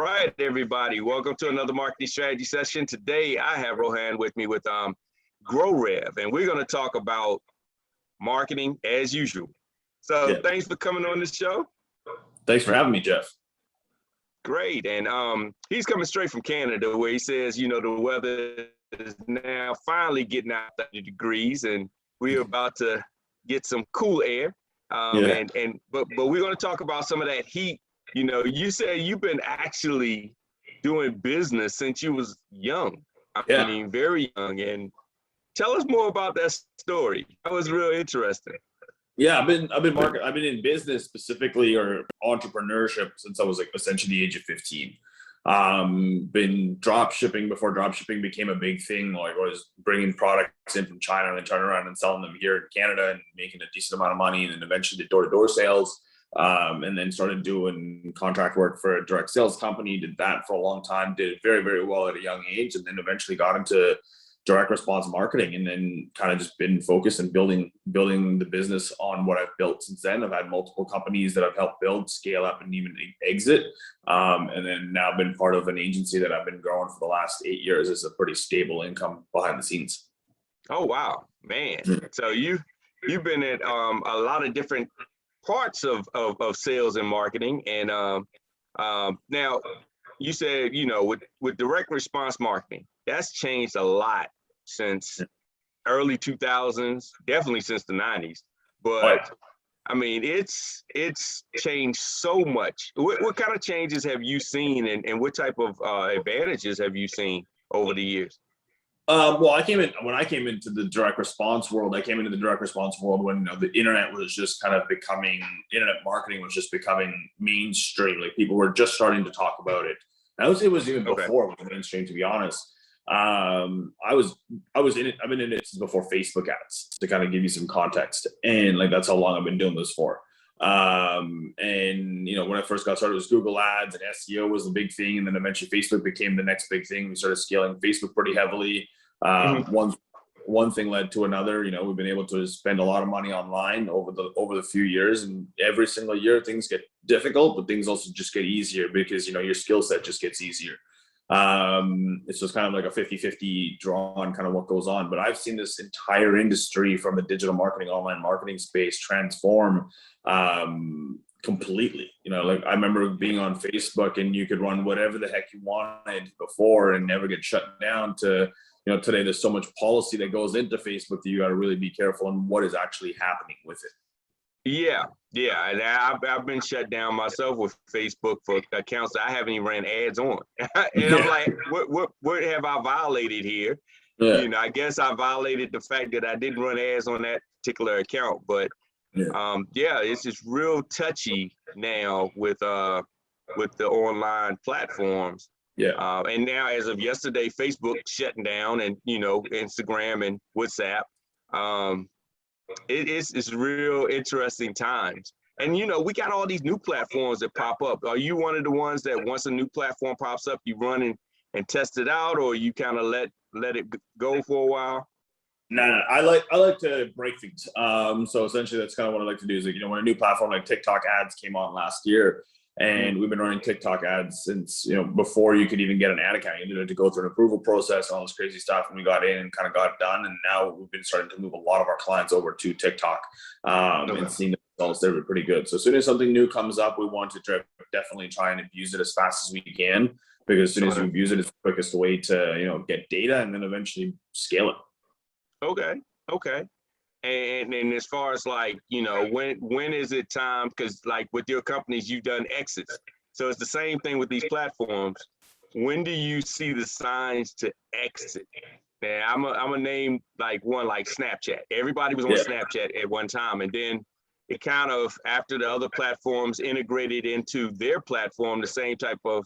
right, everybody. Welcome to another marketing strategy session. Today, I have Rohan with me with GrowRev, and we're going to talk about marketing as usual. So thanks for coming on the show. Thanks for having me, Jeff. Great. And he's coming straight from Canada, where he says, you know, the weather is now finally getting out 30 degrees, and we're about to get some cool air. But we're going to talk about some of that heat. You know, you say you've been actually doing business since you was young. I mean, very young. And tell us more about that story. That was real interesting. Yeah, I've been in business specifically or entrepreneurship since I was like essentially the age of 15. Been drop shipping before drop shipping became a big thing. Like I was bringing products in from China and then turning around and selling them here in Canada and making a decent amount of money, and then eventually did door-to-door sales. And then started doing contract work for a direct sales company, did that for a long time, did it very, very well at a young age, and then eventually got into direct response marketing, and then kind of just been focused on building the business on what I've built since then. I've had multiple companies that I've helped build, scale up, and even exit. And then now been part of an agency that I've been growing for the last 8 years as a pretty stable income behind the scenes. Oh, wow, man. So you've been at a lot of different parts of sales and marketing. And now you said, you know, with direct response marketing, that's changed a lot since early 2000s, definitely since the 90s. But I mean, it's changed so much. What kind of changes have you seen, and what type of advantages have you seen over the years? Well, when I came into the direct response world, when the internet was just kind of internet marketing was just becoming mainstream. Like people were just starting to talk about it. I would say it was even before it was mainstream, to be honest. I've been in it since before Facebook ads, to kind of give you some context. And like, that's how long I've been doing this for. And you know, when I first got started, it was Google ads and SEO was the big thing. And then eventually Facebook became the next big thing. We started scaling Facebook pretty heavily. One thing led to another. You know, we've been able to spend a lot of money online over the few years, and every single year things get difficult, but things also just get easier because, you know, your skill set just gets easier. It's just kind of like a 50-50 draw on kind of what goes on. But I've seen this entire industry from the digital marketing, online marketing space transform completely. You know, like I remember being on Facebook and you could run whatever the heck you wanted before and never get shut down, to, you know, today there's so much policy that goes into Facebook that you got to really be careful on what is actually happening with it. Yeah, and I've been shut down myself with Facebook for accounts that I haven't even ran ads on. And I'm like, what have I violated here? You know, I guess I violated the fact that I didn't run ads on that particular account. But it's just real touchy now with the online platforms. And now, as of yesterday, Facebook shutting down, and, you know, Instagram and WhatsApp. It's real interesting times. And, you know, we got all these new platforms that pop up. Are you one of the ones that once a new platform pops up, you run and test it out, or you kind of let it go for a while? No, I like to break things. So essentially that's kind of what I like to do is, like, you know, when a new platform like TikTok ads came on last year, and we've been running TikTok ads since, you know, before you could even get an ad account. You needed to go through an approval process and all this crazy stuff. And we got in and kind of got it done. And now we've been starting to move a lot of our clients over to TikTok and seeing the results. They're pretty good. So as soon as something new comes up, we want to definitely try and abuse it as fast as we can, because as soon as you abuse it, it's the quickest way to, you know, get data and then eventually scale it. Okay. And as far as, like, you know, when is it time? Because like with your companies, you've done exits. So it's the same thing with these platforms. When do you see the signs to exit? Now, I'm a name like one, like Snapchat. Everybody was on Snapchat at one time. And then it kind of, after the other platforms integrated into their platform, the same type of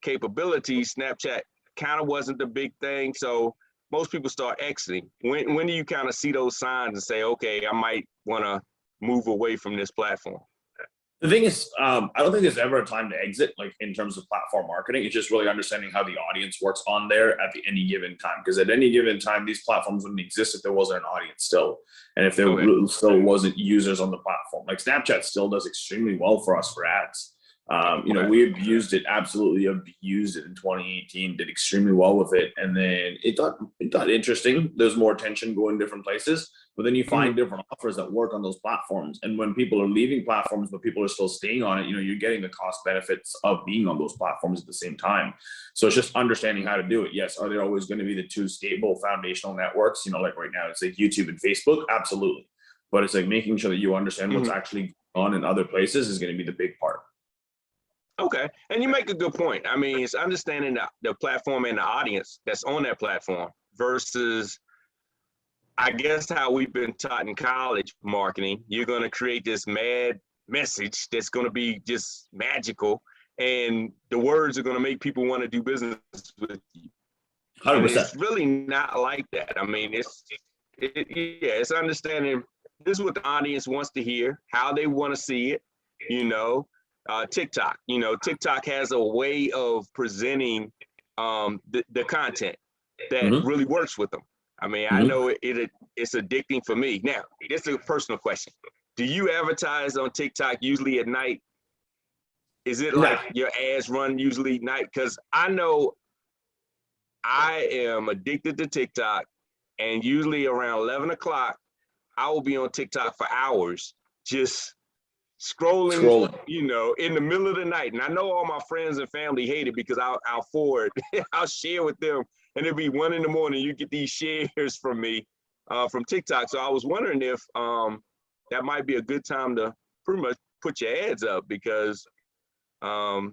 capabilities, Snapchat kind of wasn't the big thing. So most people start exiting. When do you kind of see those signs and say, okay, I might want to move away from this platform? The thing is, I don't think there's ever a time to exit, like in terms of platform marketing. It's just really understanding how the audience works on there at any given time. Because at any given time, these platforms wouldn't exist if there wasn't an audience still. And if there still wasn't users on the platform. Like Snapchat still does extremely well for us for ads. We abused it, absolutely abused it in 2018, did extremely well with it. And then it got interesting. There's more attention going different places, but then you find different offers that work on those platforms. And when people are leaving platforms, but people are still staying on it, you're getting the cost benefits of being on those platforms at the same time. So it's just understanding how to do it. Yes. Are there always going to be the two stable foundational networks? Like right now, it's like YouTube and Facebook. Absolutely. But it's like making sure that you understand what's actually on in other places is going to be the big part. Okay, and you make a good point. I mean, it's understanding the platform and the audience that's on that platform versus, I guess, how we've been taught in college marketing. You're going to create this mad message that's going to be just magical, and the words are going to make people want to do business with you. 100%. And it's really not like that. I mean, it's understanding this is what the audience wants to hear, how they want to see it, TikTok. TikTok has a way of presenting the content that really works with them. I mean, I know it's addicting for me. Now, this is a personal question. Do you advertise on TikTok usually at night? Is it like your ads run usually night? Because I know I am addicted to TikTok, and usually around 11 o'clock, I will be on TikTok for hours, just scrolling, in the middle of the night. And I know all my friends and family hate it because I'll forward, I'll share with them, and it'll be 1 a.m. You get these shares from me from TikTok. So I was wondering if that might be a good time to pretty much put your ads up because of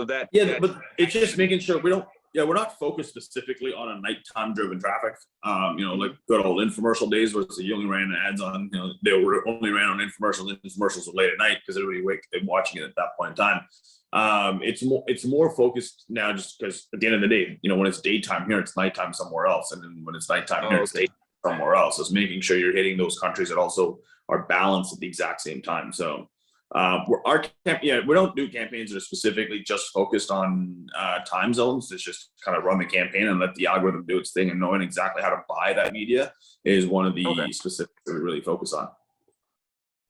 that. Yeah, but it's just making sure we're not focused specifically on a nighttime driven traffic. Like good old infomercial days where you only ran ads on, they were only ran on infomercials. Infomercials were late at night because everybody awake and watching it at that point in time. It's more focused now just because at the end of the day, when it's daytime here, it's nighttime somewhere else. And then when it's nighttime here, it's daytime somewhere else. It's making sure you're hitting those countries that also are balanced at the exact same time. So we don't do campaigns that are specifically just focused on time zones. It's just kind of run the campaign and let the algorithm do its thing, and knowing exactly how to buy that media is one of the specifics that we really focus on.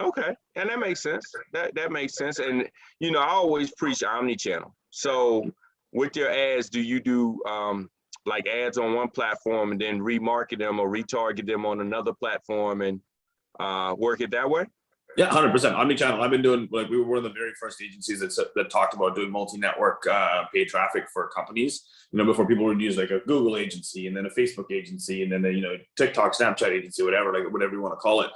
Okay, and that makes sense. That makes sense. And I always preach omnichannel. So with your ads, do you do like ads on one platform and then remarket them or retarget them on another platform and work it that way? Yeah, 100%. Omnichannel. I've been doing, we were one of the very first agencies that talked about doing multi-network paid traffic for companies. Before people would use like a Google agency and then a Facebook agency and then a TikTok, Snapchat agency, whatever you want to call it.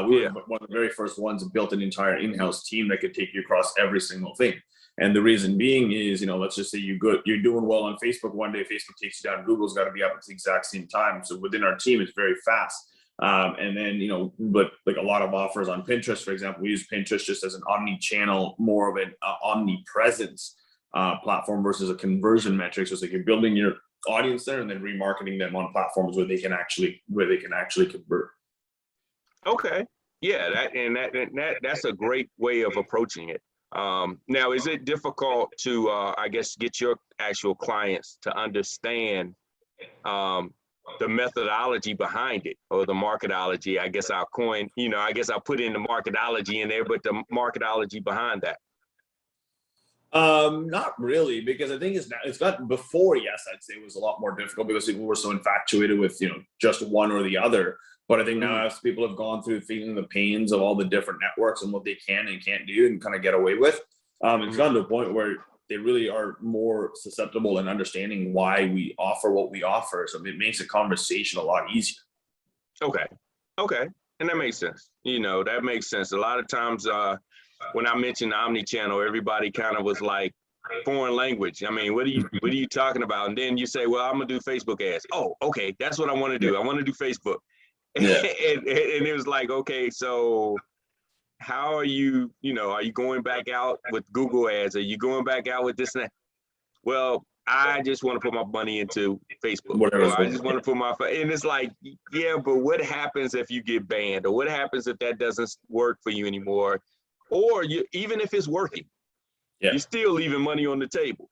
We were one of the very first ones that built an entire in-house team that could take you across every single thing. And the reason being is, let's just say you're doing well on Facebook. One day Facebook takes you down. Google's got to be up at the exact same time. So within our team, it's very fast. And then, but like a lot of offers on Pinterest, for example, we use Pinterest just as an omni-channel, more of an omnipresence platform versus a conversion metric. So it's like you're building your audience there and then remarketing them on platforms where they can actually convert. Okay. Yeah, that's a great way of approaching it. Now, is it difficult to, I guess, get your actual clients to understand the methodology behind it, or the marketology? I guess I'll coin, I'll put in the marketology in there, but the marketology behind that. Not really, because I think it's got before, yes, I'd say it was a lot more difficult because people were so infatuated with, just one or the other. But I think now as people have gone through feeling the pains of all the different networks and what they can and can't do and kind of get away with, it's gotten to a point where they really are more susceptible and understanding why we offer what we offer. So it makes a conversation a lot easier. Okay. And that makes sense. That makes sense. A lot of times when I mentioned omnichannel, everybody kind of was like foreign language. I mean, what are you talking about? And then you say, well, I'm gonna do Facebook ads. Oh, okay. That's what I want to do. I want to do Facebook. Yeah. and it was like, okay, so how are you, are you going back out with Google ads? Are you going back out with this and that? Well, I just want to put my money into Facebook. I just want to put and it's like, yeah, but what happens if you get banned? Or what happens if that doesn't work for you anymore? Or even if it's working, you're still leaving money on the table.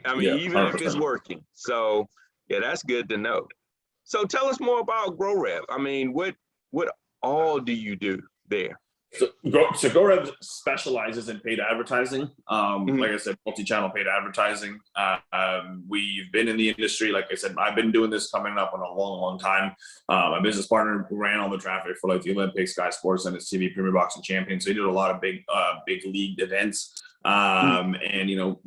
I mean, even 100%. If it's working. So yeah, that's good to know. So tell us more about GrowRev. I mean, what all do you do there? So GoRev specializes in paid advertising. Like I said, multi-channel paid advertising. We've been in the industry. Like I said, I've been doing this coming up on a long, long time. My business partner ran all the traffic for like the Olympics, Sky Sports, and NSTV, Premier Boxing Champions. So he did a lot of big league events. And you know,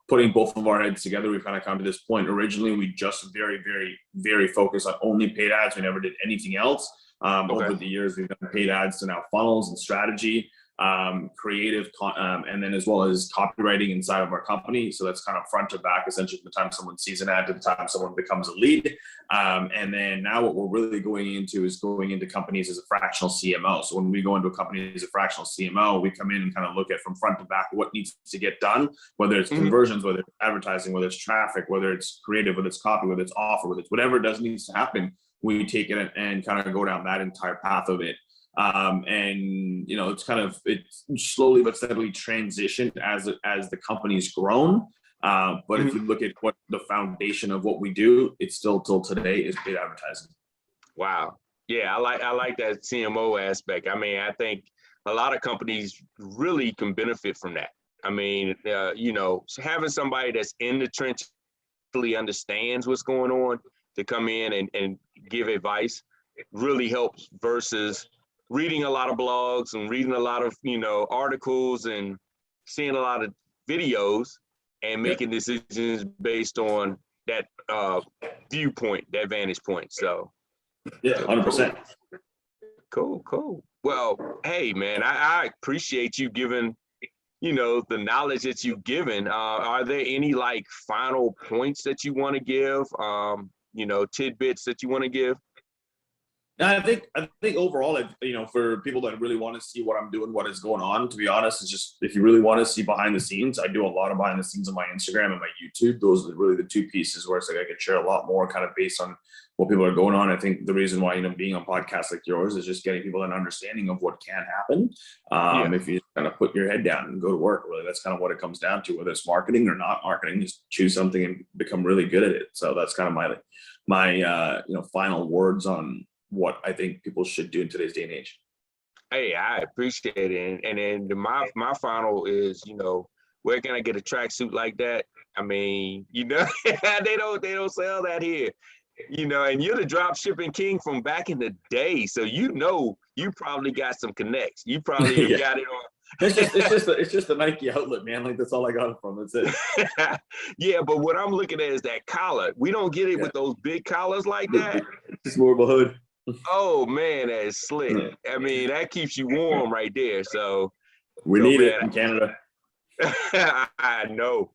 putting both of our heads together, we've kind of come to this point. Originally, we just very, very, very focused on only paid ads. We never did anything else. Over the years, we've done paid ads to now funnels and strategy, creative, and then as well as copywriting inside of our company. So that's kind of front to back, essentially, from the time someone sees an ad to the time someone becomes a lead. And then now what we're really going into is going into companies as a fractional CMO. So when we go into a company as a fractional CMO, we come in and kind of look at from front to back what needs to get done, whether it's conversions, whether it's advertising, whether it's traffic, whether it's creative, whether it's copy, whether it's offer, whether it's whatever needs to happen. We take it and kind of go down that entire path of it. And, you know, it's slowly but steadily transitioned as the company's grown. But if you look at what the foundation of what we do, it's still till today is paid advertising. Wow. Yeah, I like that CMO aspect. I mean, I think a lot of companies really can benefit from that. I mean, you know, having somebody that's in the trench really understands what's going on to come in and give advice really helps versus reading a lot of blogs and reading a lot of, you know, articles and seeing a lot of videos and making decisions based on that viewpoint, that vantage point. So yeah, 100%. Cool. Well, hey man, I appreciate you giving, you know, the knowledge that you've given. Are there any like final points that you want to give? You know, tidbits that you want to give? I think overall, you know, for people that really want to see what I'm doing, what is going on, to be honest, it's just, if you really want to see behind the scenes, I do a lot of behind the scenes on my Instagram and my YouTube. Those are really the two pieces where it's like I can share a lot more kind of based on what people are going on. I think the reason why, you know, being on podcasts like yours is just getting people an understanding of what can happen. If you kind of put your head down and go to work, really, that's kind of what it comes down to, whether it's marketing or not marketing, just choose something and become really good at it. So that's kind of my you know, final words on what I think people should do in today's day and age. Hey, I appreciate it. And then my final is, you know, where can I get a tracksuit like that? I mean, you know, they don't sell that here, you know, and you're the drop shipping king from back in the day. So, you know, you probably got some connects. You probably got it on. It's just a Nike outlet, man. Like, that's all I got it from. That's it. Yeah, but what I'm looking at is that collar. We don't get it with those big collars like that. It's more of a hood. Oh man, that's slick. I mean, that keeps you warm right there. So we need it in Canada. I know.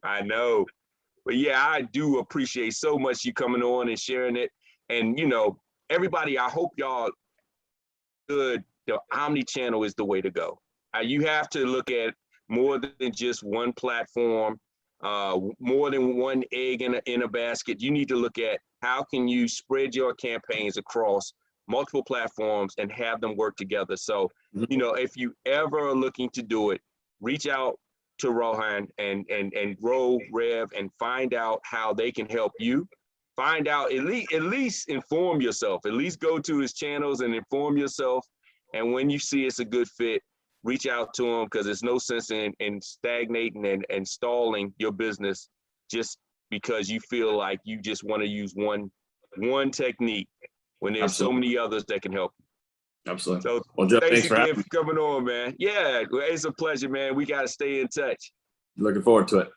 But yeah, I do appreciate so much you coming on and sharing it. And you know, everybody, I hope y'all good. The Omnichannel is the way to go. You have to look at more than just one platform, more than one egg in a basket. You need to look at how can you spread your campaigns across multiple platforms and have them work together. So, you know, if you ever are looking to do it, reach out to Rohan and grow Rev and find out how they can help you. Find out, at least inform yourself, at least go to his channels and inform yourself. And when you see it's a good fit, reach out to him, because there's no sense in stagnating and stalling your business just because you feel like you just want to use one technique when there's so many others that can help you. Absolutely. So well, Jeff, thanks again for coming on, man. Yeah, it's a pleasure, man. We got to stay in touch. Looking forward to it.